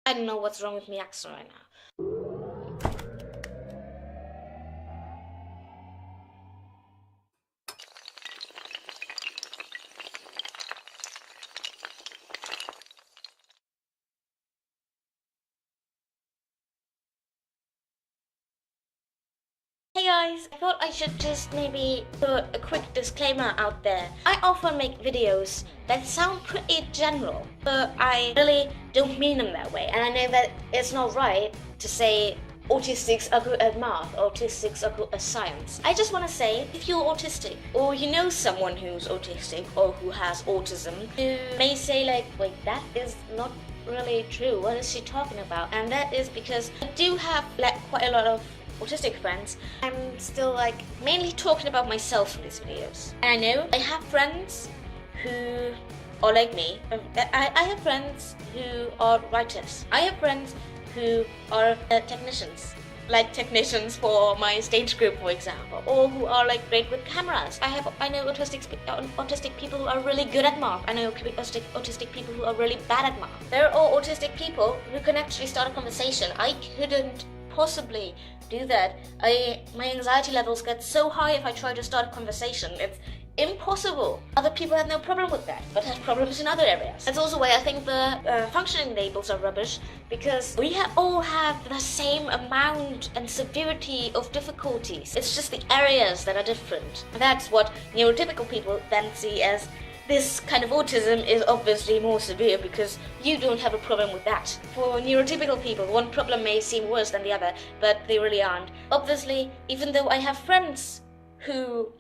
I don't know what's wrong with my accent right now. Hey guys, I thought I should just maybe put a quick disclaimer out there. I often make videos that sound pretty general, but I really don't mean them that way. And I know that it's not right to say autistics are good at math, autistics are good at science. I just want to say, if you're autistic, or you know someone who's autistic or who has autism, you may say like, wait, that is not really true. What is she talking about? And that is because I do have like quite a lot of autistic friends. I'm still like mainly talking about myself in these videos. And I know I have friends who are like me. I have friends who are writers. I have friends who are technicians. Like technicians for my stage group, for example, or who are like great with cameras. I know autistic people who are really good at math. I know autistic people who are really bad at math. There are autistic people who can actually start a conversation. I couldn't possibly do that. My anxiety levels get so high if I try to start a conversation. It's impossible. Other people have no problem with that, but have problems in other areas. That's also why I think the functioning labels are rubbish, because we all have the same amount and severity of difficulties. It's just the areas that are different. And that's what neurotypical people then see as this kind of autism is obviously more severe because you don't have a problem with that. For neurotypical people, one problem may seem worse than the other, but they really aren't. Obviously, even though I have friends who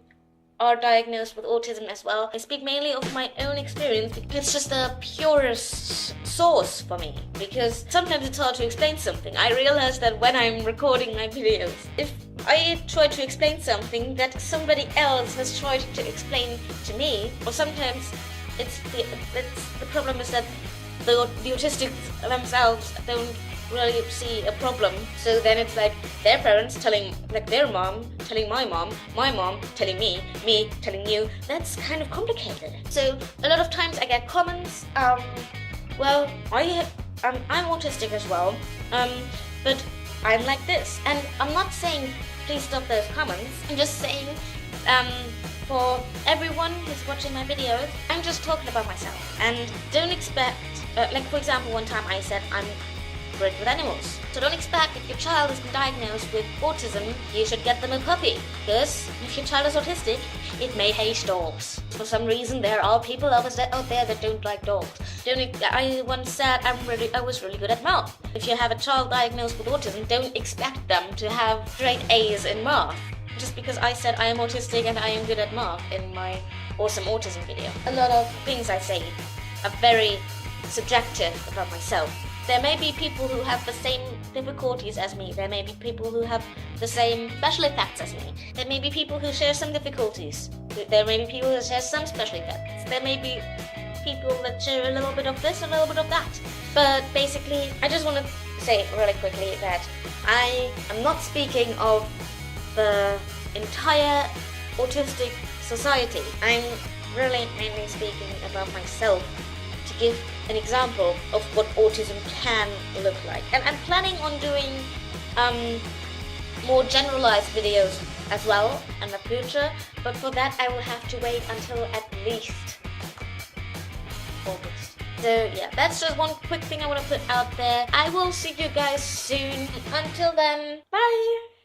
are diagnosed with autism as well, I speak mainly of my own experience because it's just the purest source for me. Because sometimes it's hard to explain something. I realize that when I'm recording my videos, if I try to explain something that somebody else has tried to explain to me, or sometimes the problem is that the autistics themselves don't really see a problem, so then it's like their parents telling, like their mom telling my mom telling me telling you. That's kind of complicated. So a lot of times I get comments, well, I'm autistic as well, but I'm like this. And I'm not saying please stop those comments. I'm just saying, for everyone who's watching my videos, I'm just talking about myself. And don't expect, like for example, one time I said I'm great with animals. So don't expect if your child has been diagnosed with autism, you should get them a puppy. Because if your child is autistic, it may hate dogs. For some reason, there are people out there that don't like dogs. I once said I was really good at math. If you have a child diagnosed with autism, don't expect them to have straight A's in math. Just because I said I am autistic and I am good at math in my awesome autism video. A lot of things I say are very subjective about myself. There may be people who have the same difficulties as me. There may be people who have the same special effects as me. There may be people who share some difficulties. There may be people who share some special effects. There may be people that share a little bit of this, a little bit of that. But basically, I just want to say really quickly that I am not speaking of the entire autistic society. I'm really mainly speaking about myself, to give an example of what autism can look like. And I'm planning on doing more generalized videos as well in the future, but for that I will have to wait until at least August. So yeah, that's just one quick thing I want to put out there. I will see you guys soon. Until then, bye!